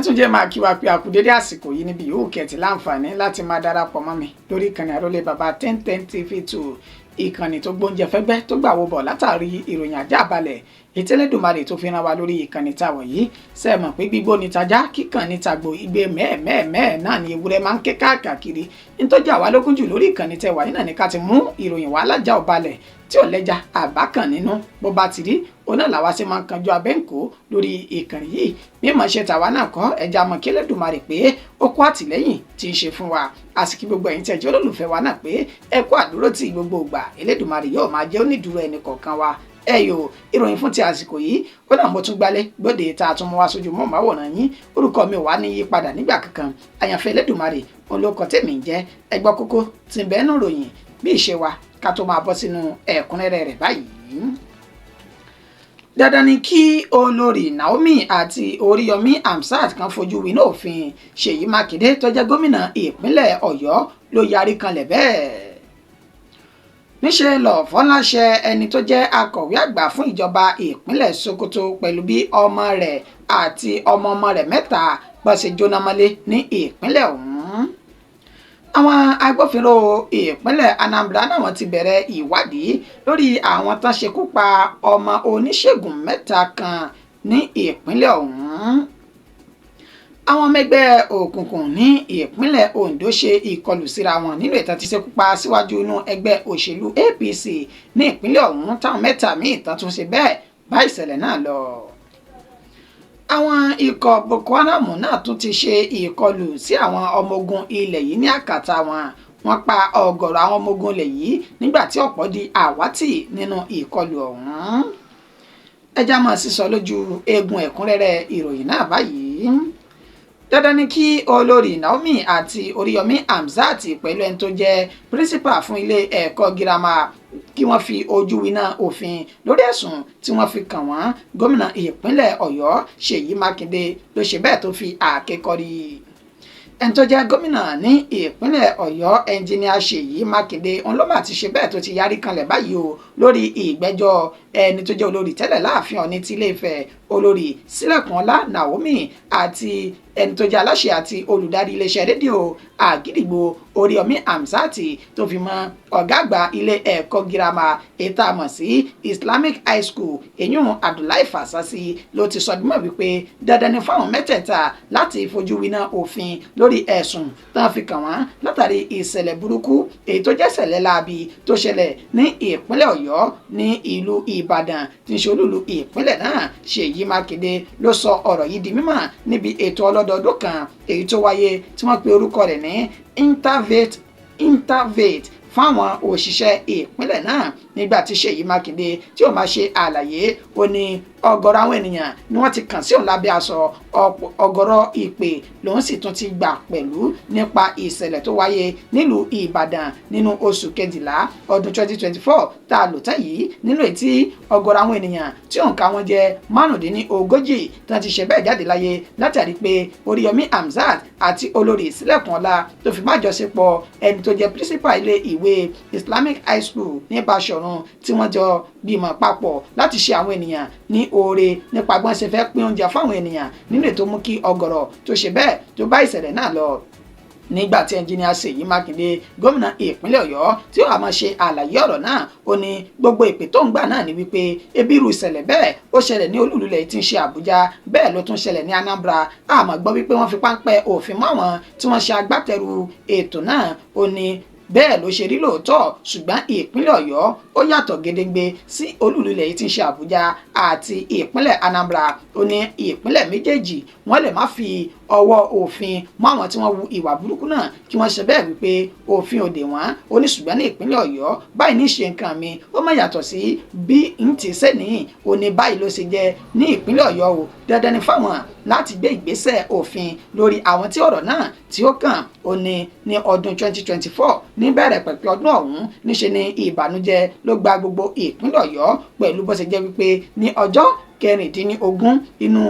ẹ tún jẹ́ máa kí wa pé a kú dédé àsìkò yìí níbi yòówù kẹ́ẹ̀tì láǹfààní láti máa darapọ̀ mọ́ mi lórí ìkànnì Àrólé Bàbá 1010 TV2 ìkànnì tó gbóúnjẹ fẹ́gbẹ́ tó gbà wó bọ̀ látàrí ìròyìn àjàbalẹ̀ ìtẹ́lẹ́dùmarè tó fi ràn wá lórí ìkànnì táwọn yìí ṣe mọ̀ pé gbígbó ní tajá kíkàn ní tagbo igbe mẹ́ẹ̀mẹ́ẹ̀mẹ́ẹ̀ náà ni ewúrẹ́ máa ń ké káàkiri nítọ́jú àwa lógún jù lórí ìkànnì tẹwà yìí náà ní ká ti mú ìròyìn wá lájà ọ̀balẹ̀ tí ò lẹ́jà àbákan nínú bó bá ti rí oná làwa ṣe máa ń kanjú abẹ́ǹkó lórí ìkànnì yìí mímọ̀ ṣe tàwa náà kọ́ ẹja mọ̀ kí Ẹlẹ́dùmarè pé ó kó àtìlẹ́yìn tí ń ṣe fún wa àsìkò gbogbo ẹ̀yin tí ẹ jẹ́ olólùfẹ́ wa náà pé ẹ kó àdúró tí gbogbo ìgbà Ẹlẹ́dùmarè yóò máa jẹ́ onídùúró ẹnì kọ̀ọ̀kan wa ẹyọ ìròyìn fún ti àsìkò yìí ó náà mo tún gbálẹ̀ gbọ́dọ̀ tá a tún mú wá sójú mọ́ màwòrán yín orúkọ mi wà ní yípadà nígbà kankan àyànfẹ́ Ẹlẹ́dùmarè olóko tèmi ń jẹ́ ẹgbọ́ kókó tí ń bẹ́ẹ̀ nù ròyìn bí ìṣe wa ká tó máa bọ́ sínú ẹ̀kúnrẹ́rẹ́ rẹ̀ báyìí. Dandan ni kí olórí Naomi àti Oríyọmí Hamzat kan fojú winá òfin Ṣèyí Mákindé tó jẹ́ gómìnà ìpínlẹ̀ Ọ̀yọ́ ló yarí kanlẹ̀ bẹ́ẹ̀. Níṣẹ́ lọ fọ́nláṣẹ ẹni tó jẹ́ akọ̀wé àgbà fún ìjọba ìpínlẹ̀ Sokoto pẹ̀lú bí ọmọ rẹ̀ àti ọmọ rẹ̀ mẹ́ta bá ṣe jóná mọ́lé ní ìpínlẹ̀ ọ̀hún. Àwọn agbófinró ìpínlẹ̀ Anambra náà ti bẹ̀rẹ̀ ìwádìí lórí àwọn tán ṣekú pa ọmọ oníṣègùn mẹ́ta kan ní ìpínlẹ̀ ọ̀hún. Àwọn ọmọ ẹgbẹ́ òkùnkùn ní ìpínlẹ̀ Ondo ṣe ìkọlù síra wọn nínú ìtàn tí ṣekú pa síwájú inú ẹgbẹ́ òṣèlú APC ní ìpínlẹ̀ ọ̀hún táwọn mẹ́ta míì tán tún ṣe bẹ́ẹ̀ bá ìṣẹ̀lẹ̀ náà lọ. Àwọn ikọ̀ Boko Haram náà tún ti ṣe ìkọlù sí àwọn ọmọ ogun ilẹ̀ yìí ní àkàtà wọn. Wọ́n pa ọ̀gọ̀rọ̀ àwọn ọmọ ogun ilẹ̀ yìí nígbà tí ọ̀pọ̀ di àwátì nínú ìkọlù ọ̀hún. Ẹja máa sísọ lójú eegun ẹ̀kúnrẹ́rẹ́ ìròyìn náà báyìí. Dandan ni kí olórí Naomi àti Oríyọmí Hamzat pẹ̀lú ẹni tó jẹ́ pírísípà fún ilé ẹ̀kọ́ girama kí wọ́n fi ojú winá òfin lórí ẹ̀sùn tí wọ́n fi kàn wọ́n. Gómìnà ìpínlẹ̀ Ọ̀yọ́ Ṣèyí Mákindé ló ṣe bẹ́ẹ̀ tó fi àáké kọ́rí. Ẹni tó jẹ́ gómìnà ní ìpínlẹ̀ Ọ̀yọ́ ẹnjìníà Ṣèyí Mákindé òun ló mà ti ṣe bẹ́ẹ̀ tó ti yarí kanlẹ̀ báyìí o lórí ìgbẹ́jọ́ ẹni tó jẹ́ olórí tẹ́lẹ̀ láàfin Ọ̀ọ̀ni ti Ilé-Ifẹ̀ olórí Sílẹ̀kùnọlá Naomi àti ẹni tó jẹ́ aláṣẹ àti olùdarí iléeṣẹ́ rédíò Àgídìgbò Oríyọmí Hamzat tó fi mọ́ ọ̀gá àgbà ilé ẹ̀kọ́ girama ètò àmọ̀ sí Islamic High School èyún Abdullahi Fasasi ló ti sọ dímọ̀ wípé dandan ni fáwọn mẹ́tẹ̀ẹ̀ta láti fojú winá òfin lórí ẹ̀sùn tán fi kàn wọ́n látàrí ìṣẹ̀lẹ̀ burúkú èyí tó jẹ́ ṣẹlẹ̀ láabi tó ṣẹlẹ̀ ní ìpínlẹ̀ Ọ̀yọ́ ní ìlú Ìbàdàn tí ń ṣe olúlu ìpínlẹ̀ náà. Ṣèyí Mákindé ló sọ ọ̀rọ̀ yìí di mímọ̀ níbi ètò ọlọ́dọọdún kan èyí tó wáyé tí wọ́n pe orúkọ rẹ̀ ní Interfaith fáwọn òṣìṣẹ́ ìpínlẹ̀ náà nígbà tí Ṣèyí Mákindé tí ó máa ṣe àlàyé ó ní ọ̀gọ̀rọ̀ àwọn ènìyàn ni wọ́n ti kàn sí òun lábẹ́ aṣọ ọ̀gọ̀rọ̀ ìpè lòun sì tún ti gbà pẹ̀lú nípa ìṣẹ̀lẹ̀ tó wáyé nílùú Ìbàdàn nínú oṣù kejìlá ọdún 2024 tá a lò tán yìí nínú ètí ọ̀gọ̀rọ̀ àwọn ènìyàn tí òǹkà wọn jẹ́ márùndínlógójì tí wọ́n ti ṣe bẹ́ẹ̀ jáde láyé látàrí pé Oríyọmí Hamzat àti olórí Sílẹ̀kùnọlá tó fi májọṣepọ̀ ẹni tó jẹ́ pírísípà ilé ìwé Islamic High School ní Báṣọ̀run tí wọ́n jọ gbìmọ̀ papọ̀ láti ṣe àwọn ènìyàn ní oore nípa gbọ́n ṣe fẹ́ pín oúnjẹ fáwọn ènìyàn nínú ètò mú kí ọ̀gọ̀rọ̀ tó ṣe bẹ́ẹ̀ tó bá ìṣẹ̀lẹ̀ náà lọ. Nígbà tí ẹnjìníà Ṣèyí Mákindé gómìnà ìpínlẹ̀ Ọ̀yọ́ tí ó máa ṣe àlàyé ọ̀rọ̀ náà ó ní gbogbo ìpè tó ń gbà náà ni wípé ebi irú ìṣẹ̀lẹ̀ bẹ́ẹ̀ ó ṣẹlẹ̀ ní olúlulẹ̀ tí ń ṣe Àbújá bẹ́ẹ̀ ló tún ṣẹlẹ̀ ní Anambra àmọ́ gbọ́ wípé wọ́n fi páńpẹ́ òfin mọ́ àwọn tí wọ́n ṣe agbátẹrù ètò náà ó ní bẹ́ẹ̀ ló ṣe rí lóòótọ́ ṣùgbọ́n ìpínlẹ̀ Ọ̀yọ́ ó yàtọ̀ gedegbe sí olúlulẹ̀ yìí tí ń ṣe Àbújá àti ìpínlẹ̀ Anambra ó ní ìpínlẹ̀ méjèèjì wọ́n lè má fi ọwọ́ òfin mọ́ àwọn tí wọ́n wu ìwà burúkú náà kí wọ́n ṣe bẹ́ẹ̀ wípé òfin òde wọn ó ní ṣùgbọ́n ní ìpínlẹ̀ Ọ̀yọ́ báyìí ní ṣe nǹkan mi ó má yàtọ̀ sí bí n ti sẹ́niyìn ó ní báyìí ló ṣe jẹ́ ní ìpínlẹ̀ Ọ̀yọ́ o dandan ni fáwọn láti gbé ìgbésẹ̀ òfin lórí àwọn tí ọ̀rọ̀ náà tí ó kàn ó ní ọdún 2024 níbẹ̀rẹ̀ pẹ̀pẹ̀ ọdún ọ̀hún níṣe ni ìbànújẹ́ ló gba gbogbo ìpínlẹ̀ Ọ̀yọ́ pẹ̀lú bó ṣe jẹ́ wípé ní ọjọ́ kẹrìndínlógún inú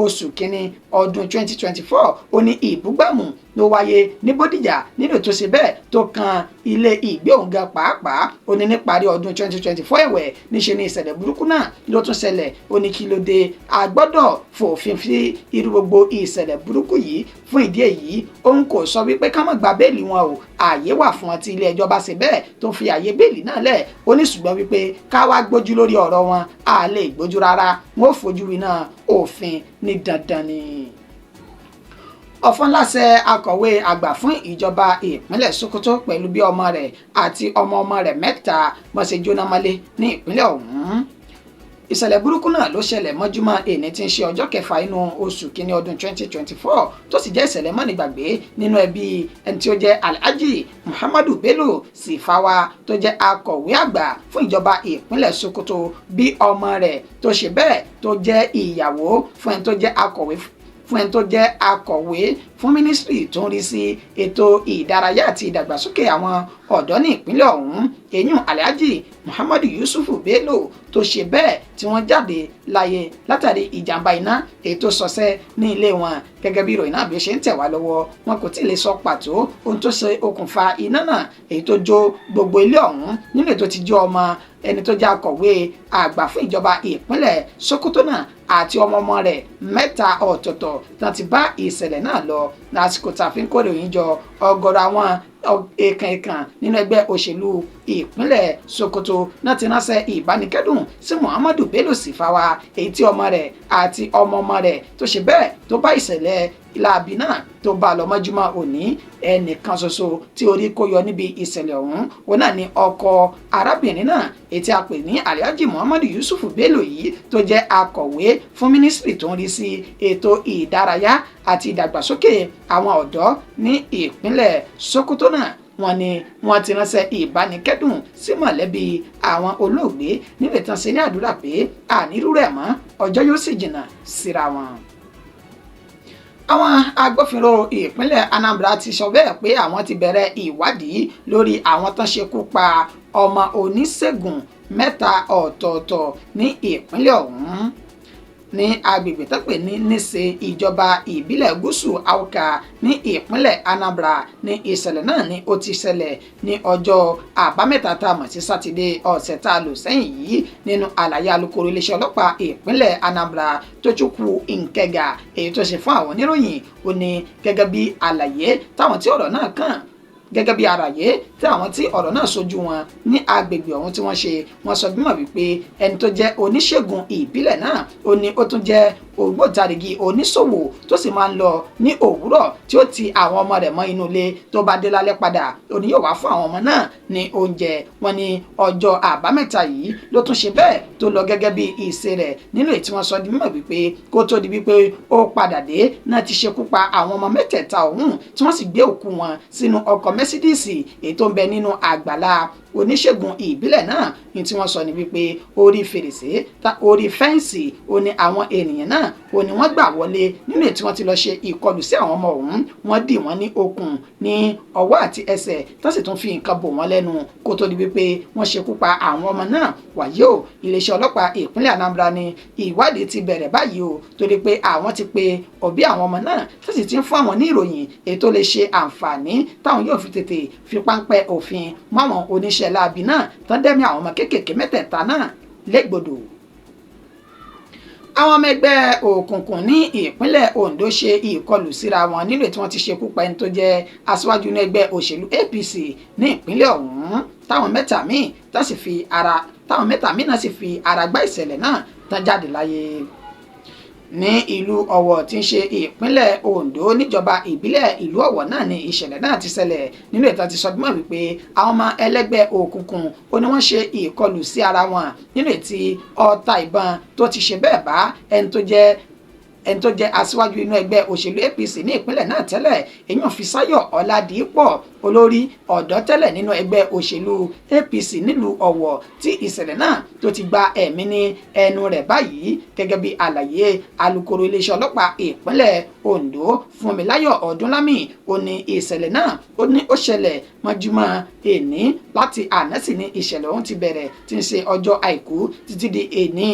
oṣù kínní ọdún 2024 ó ní ìbúgbàmù ló wáyé ní Bódìjà nínú tó ṣe bẹ́ẹ̀ tó kan ilé ìgbé òun gan pàápàá ó ní níparí ọdún 2024 ẹ̀wẹ̀ níṣe ni ìṣẹ̀lẹ̀ burúkú náà ló tún ṣẹlẹ̀ ó ní kí ló dé a gbọ́dọ̀ fòfin fi irú gbogbo ìṣẹ̀lẹ̀ burúkú yìí fún ìdí èyí òun kò sọ wípé ká má gba béèlì wọn o ààyè wà fún wọn tí ilé ẹjọ́ bá ṣe bẹ́ẹ̀ tó fi ààyè béèlì náà lẹ̀ ó ní ṣùgbọ́n wípé ká wá gbójú lórí ọ̀rọ̀ wọn a lè gbójú rárá wọn ò fojú winá òfin ní dandan ni. Ọ̀fọ̀nláṣẹ akọ̀wé àgbà fún ìjọba ìpínlẹ̀ Sokoto pẹ̀lú bí ọmọ rẹ̀ àti ọmọ rẹ̀ mẹ́ta wọ́n ṣe jóná mọ́lé ní ìpínlẹ̀ ọ̀hún. Ìṣẹ̀lẹ̀ burúkú náà ló ṣẹlẹ̀ mọ́júmọ́ èní tí ń ṣe ọjọ́ kẹfà inú oṣù kínní ọdún 2024 tó sì jẹ́ ìṣẹ̀lẹ̀ mọ́nìgbàgbé nínú ẹbí ẹni tí ó jẹ́ Alhaji Muhammadu Bello Sifawa tó jẹ́ akọ̀wé àgbà fún ìjọba ìpínlẹ̀ Sokoto bí ọmọ rẹ̀ tó ṣe bẹ́ẹ̀ tó jẹ́ ìyàwó fún ẹni tó jẹ́ akọ̀wé fún mínísírì tó ń rí sí ètò ìdárayá àti ìdàgbàsókè àwọn ọ̀dọ́ ní ìpínlẹ̀ ọ̀hún èyún Alhaji Muhammadu Yusufu Bello tó ṣe bẹ́ẹ̀ tí wọ́n jáde láyé látàrí ìjàmbá iná èyí tó ṣọṣẹ́ ní ilé wọn gẹ́gẹ́ bí ìròyìn náà bí ó ṣe ń tẹ̀ wá lọ́wọ́ wọn kò tí ì lè sọ pàtó ohun tó ṣe okùnfà iná náà èyí tó jó gbogbo ilé ọ̀hún nínú ètò tí jó ọmọ ẹni tó jẹ́ akọ̀wé àgbà fún ìjọba ìpínlẹ̀ Sokoto náà àti ọmọ rẹ̀ mẹ́ta ọ̀tọ̀ọ̀tọ̀ tán ti bá ìṣẹ̀lẹ̀ náà lọ lásìkò tá a fi ń kórè òyìn jọ ọ̀gọ̀rọ̀ àwọn èèkàn nínú ẹgbẹ́ òṣèlú ìpínlẹ̀ Sokoto náà ti ránṣẹ́ ìbánikẹ́dùn sí Muhammadu Bello Sifawa èyí tí ọmọ rẹ̀ àti ọmọ rẹ̀ tó ṣe bẹ́ẹ̀ tó bá ìṣẹ̀lẹ̀ láabi náà tó bá lọ mọ́júmọ́ òní ẹnìkan ṣoṣo tí orí kó yọ níbi ìṣẹ̀lẹ̀ ọ̀hún òun náà ni ọkọ arábìnrin náà èyí tí a pè ní Alhaji Muhammadu Yusufu Bello yìí tó jẹ́ akọ̀wé fún mínísírì tó ń rí sí ètò ìdárayá àti ìdàgbàsókè àwọn ọ̀dọ́ ní ìpínlẹ̀ Sokoto náà wọ́n ní wọ́n ti ránṣẹ́ ìbánikẹ́dùn sí mọ̀lẹ́bí àwọn olóògbé nílẹ̀ tán ṣe ní àdúrà pé ànírú rẹ̀ mọ́ ọjọ́ yóò sì jìnnà síra wọn. Àwọn agbófinró ìpínlẹ̀ Anambra ti sọ bẹ́ẹ̀ pé àwọn ti bẹ̀rẹ̀ ìwádìí lórí àwọn tán ṣekú pa ọmọ oníṣègùn mẹ́ta ọ̀tọ̀ọ̀tọ̀ ní ìpínlẹ̀ ọ̀hún ní agbègbè tó pè ní Nise ìjọba ìbílẹ̀ gúúsù Awka ní ìpínlẹ̀ Anambra ní ìṣẹ̀lẹ̀ náà ni ó ti ṣẹlẹ̀ ní ọjọ́ àbámẹ́ta tá a mọ̀ sí sátidé ọ̀sẹ̀ tá a lò sẹ́yìn yìí nínú àlàyé alukoro iléeṣẹ́ ọlọ́pàá ìpínlẹ̀ Anambra Tochukwu Nkega èyí tó ṣe fún àwọn oníròyìn ó ní gẹ́gẹ́ bí àlàyé táwọn tí ọ̀rọ̀ náà kàn gẹ́gẹ́ bí àlàyé tí àwọn tí ọ̀rọ̀ náà sojú wọn ní agbègbè ọ̀hún tí wọ́n sọ bímọ wípé ẹni tó jẹ́ oníṣègùn ìbílẹ̀ náà ó ní ó tún jẹ́ ògbóǹtarìgì oníṣòwò tó sì máa ń lọ ní òwúrọ̀ tí ó ti àwọn ọmọ rẹ̀ mọ́ inú ilé tó bá dé lálẹ́ padà ó ní yóò wá fún àwọn ọmọ náà ní oúnjẹ wọn ní ọjọ́ àbámẹ́ta yìí ló tún ṣe bẹ́ẹ̀ tó lọ gẹ́gẹ́ bí ìṣe rẹ̀ nínú èyí tí wọ́n sọ di mímọ̀ wípé kó tó di wípé ó padà dé náà ti ṣekú pa àwọn ọmọ mẹ́tẹ̀ẹ̀ta ọ̀hún tí wọ́n sì gbé òkú wọn sínú ọkọ̀ mẹ́sídíìsì èyí tó ń bẹ nínú àgbàlá oníṣègùn ìbílẹ̀ náà ní tí wọ́n sọ ní wípé orí fèrèsé orí fẹ́ǹsì ó ní àwọn ènìyàn náà ó ní wọ́n gbà wọlé nínú èyí tí wọ́n ti lọ ṣe ìkọlù sí àwọn ọmọ ọ̀hún wọ́n dì wọ́n ní okùn ní ọwọ́ àti ẹsẹ̀ tó sì tún fi nǹkan bò wọ́n lẹ́nu kó tó di wípé wọ́n ṣekú pa àwọn ọmọ náà wàyí o iléeṣẹ́ ọlọ́pàá ìpínlẹ̀ Anambra ní ìwádìí ti bẹ̀rẹ̀ báyìí o torí pé àwọn ti pe òbí àwọn ọmọ náà tó sì ti ń fún àwọn ní ìròyìn èyí tó lè ṣe àǹfààní táwọn yóò fi tètè fi páńpẹ́ òfin mọ́ àwọn oníṣẹ́ láabi náà tán dẹ́mi àwọn ọmọ kéékèèké mẹ́tẹ̀ẹ̀ta náà légbodò. Àwọn ọmọ ẹgbẹ́ òkùnkùn ní ìpínlẹ̀ Ondo ṣe ìkọlù síra wọn nílò tí wọ́n ti ṣekú pa ẹni tó jẹ́ aṣíwájú ní ẹgbẹ́ òṣèlú APC ní ìpínlẹ̀ ọ̀hún táwọn mẹ́ta míì náà sì fi ara gbá ìṣẹ̀lẹ̀ náà tán jáde láyé. Ní ìlú Ọ̀wọ̀ tí ń ṣe ìpínlẹ̀ Ondo níjọba ìbílẹ̀ ìlú Ọ̀wọ̀ náà ni ìṣẹ̀lẹ̀ náà ti ṣẹlẹ̀ nínú ìtàn ti sọ bímọ wípé àwọn ọmọ ẹlẹ́gbẹ́ òkùnkùn ó ní wọ́n ṣe ìkọlù sí ara wọn nínú ètí ọta ìbọn tó ti ṣe bẹ́ẹ̀ bá ẹni tó jẹ́ aṣíwájú inú ẹgbẹ́ òṣèlú APC ní ìpínlẹ̀ náà tẹ́lẹ̀ èyàn Fisáyọ̀ Ọládìípọ̀ olórí ọ̀dọ́ tẹ́lẹ̀ nínú ẹgbẹ́ òṣèlú APC nílùú Ọ̀wọ̀ tí ìṣẹ̀lẹ̀ náà tó ti gba ẹ̀mí ní ẹnu rẹ̀ báyìí gẹ́gẹ́ bí àlàyé alukoro iléeṣẹ́ ọlọ́pàá ìpínlẹ̀ Ondo Fúnmiláyọ̀ Ọdúnlámì ó ní ìṣẹ̀lẹ̀ náà ó ní ó ṣẹlẹ̀ mọ́júmọ́ èní láti àná sì ní ìṣẹ̀lẹ̀ ọ̀hún ti bẹ̀rẹ̀ tí ń ṣe ọjọ́ àìkú títí di èní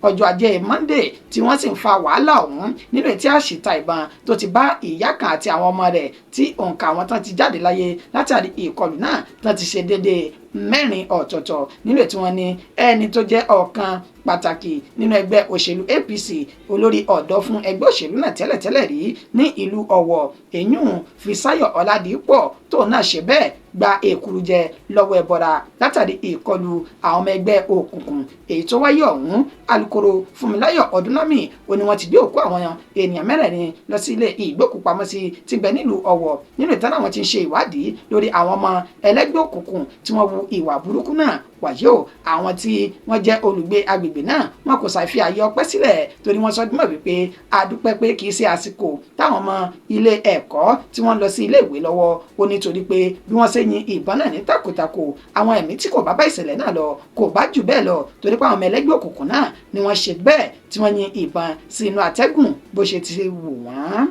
ọjọ́ ajé Monday tí wọ́n sì ń fa wàhálà ọ̀hún nínú tí àṣìta ìbọn tó ti bá ìyá kan àti àwọn ọmọ rẹ̀ tí òǹkà àwọn tán ti jáde láyé látàrí ìkọlù náà tán ti ṣe déédéé 4 ọ̀tọ̀ọ̀tọ̀ nílò tí wọ́n ní ẹni tó jẹ́ ọ̀kan pàtàkì nínú ẹgbẹ́ òṣèlú APC olórí ọ̀dọ́ fún ẹgbẹ́ òṣèlú náà tẹ́lẹ̀tẹ́lẹ̀ rí ní ìlú Ọ̀wọ̀ èyún Fisáyọ̀ Ọládìpọ̀ tó náà ṣe bẹ́ẹ̀ gba èkúrú jẹ lọ́wọ́ ẹbọra látàrí ìkọlù àwọn ọmọ ẹgbẹ́ òkùnkùn èyí tó wáyé ọ̀hún. Alukoro Fúnmiláyọ̀ Ọdúnlámì ó ní wọ́n ti gbé òkú àwọn ènìyàn 4 lọ sí ilé ìgbókùpamọ́sí tí bẹ nílùú Ọ̀wọ̀ nínú ìtàn àwọn tí ń ṣe ìwádìí lórí àwọn ọmọ ẹlẹ́gbẹ́ òkùnkùn tí wọ́n wu ìwà burúkú náà. Wàyí o àwọn tí wọ́n jẹ́ olùgbé agbègbè náà wọn kò ṣàfi àyè ọpẹ́ sílẹ̀ torí wọ́n sọ dímọ̀ wípé adúpẹ́ pé kì í ṣe àsìkò táwọn ọmọ ilé ẹ̀kọ́ tí wọ́n lọ sí ilé ìwé lọ́wọ́ ó nítorí pé bí wọ́n ṣe yin ìbọn náà ní takòtakò àwọn ẹ̀mí tí kò bá bá ìṣẹ̀lẹ̀ náà lọ kò bá jù bẹ́ẹ̀ lọ torí pé àwọn ọmọ ẹlẹ́gbẹ́ òkùnkùn náà ni wọ́n ṣe bẹ́ẹ̀ tí wọ́n yin ìbọn sí inú àtẹ́gùn bó ṣe ti wù wọ́n.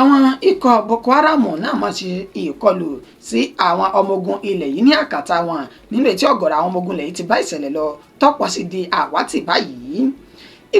Àwọn ikọ̀ Boko Haram náà máa ṣe ìkọlù sí àwọn ọmọ ogun ilẹ̀ yìí ní àkàtà wọn nílé tí ọ̀gọ̀rọ̀ àwọn ọmọ ogun ilẹ̀ yìí ti bá ìṣẹ̀lẹ̀ lọ tọ́pọ̀ sí di àwátì báyìí.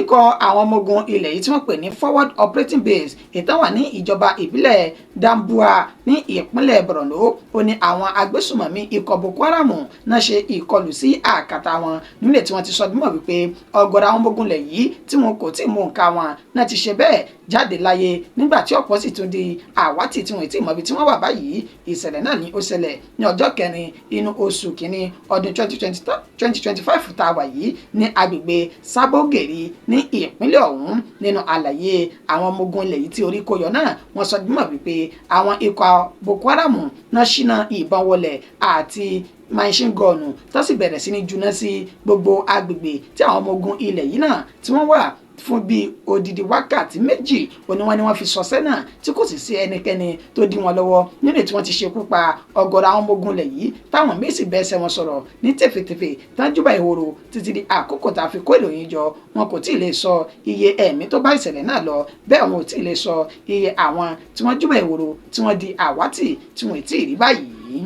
Ikọ̀ àwọn ọmọ ogun ilẹ̀ yìí tí wọ́n pè ní Forward Operating Base ìtàn wà ní ìjọba ìbílẹ̀ Dambuwa ní ìpínlẹ̀ Borno ó ní àwọn agbésùmọ̀mí ikọ̀ Boko Haram náà ṣe ìkọlù sí àkàtà wọn nílé tí wọ́n ti sọ dímọ̀ wípé ọ̀gọ̀rọ̀ àwọn ọmọ ogun ilẹ̀ yìí tí wọn kò tí ì mú nǹka wọn náà ti ṣe bẹ́ẹ̀ jáde láyé nígbà tí ọ̀pọ̀ sì tún di àwátì tí wọ́n ti mọ̀ bí tí wọ́n wà báyìí. Ìṣẹ̀lẹ̀ náà ni ó ṣẹlẹ̀ ní ọjọ́ 4 inú oṣù kínní ọdún 2025 tá a wà yìí ní agbègbè Sabogeri ní ìpínlẹ̀ ọ̀hún. Nínú àlàyé àwọn ọmọ ogun ilẹ̀ yìí tí orí kó yọ náà wọ́n sọ dímọ̀ wípé àwọn ikọ̀ Boko Haram náà ṣínà ìbọn wọlẹ̀ àti machine gun tó sì bẹ̀rẹ̀ sí ní juná sí gbogbo agbègbè tí àwọn ọmọ ogun ilẹ̀ yìí náà tí wọ́n wà fún bíi odidi wákàtí 2 oníwọ́n ni wọ́n fi sọsẹ́ náà tí kò sì sí ẹnikẹ́ni tó dí wọn lọ́wọ́ nínú tí wọ́n ti ṣekú pa ọ̀gọ̀rọ̀ àwọn ọmọ ogun ilẹ̀ yìí táwọn míín sì bẹ́ẹ̀ sẹ́ wọn sọ̀rọ̀ ní tẹ̀fẹ̀tẹ̀fẹ̀ tánjúbà ìhòòrò títí di àkókò tá a fi kó ìròyìn jọ. Wọn kò tí ì lè sọ iye ẹ̀mí tó bá ìṣẹ̀lẹ̀ náà lọ bẹ́ẹ̀ wọn ò tí ì lè sọ iye àwọn tí wọ́n júbà ìhòòrò tí wọ́n di àwátì tí wọ́n ì tí ì rí báyìí.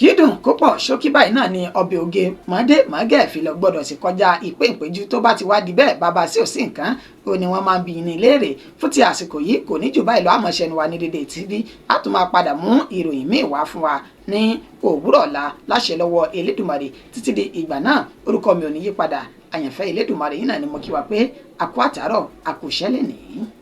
Kídùn kó pọ̀ ṣókí báyìí náà ni ọbẹ̀ oge mọ́dé mọ́gẹ́ ìfilọ̀ gbọ́dọ̀ sì kọjá ìpé ìpéjú tó bá ti wá di bẹ́ẹ̀ bàbá sí òsì nǹkan ó ní wọ́n máa ń bi ní léèrè fún ti àsìkò yìí kò ní jù báyìí lọ àmọ̀ṣẹ́nu wa ní dédé TV a tún máa padà mú ìròyìn míì wá fún wa ní òwúrọ̀ ọ̀la láṣẹ lọ́wọ́ Elédùmarè títí di ìgbà náà orúkọ mi ò ní yí padà àyànfẹ́ Elédùmarè yìí náà ni mo kí wa pé a kú àtàárọ̀ a kú iṣẹ́ lẹ́nìí.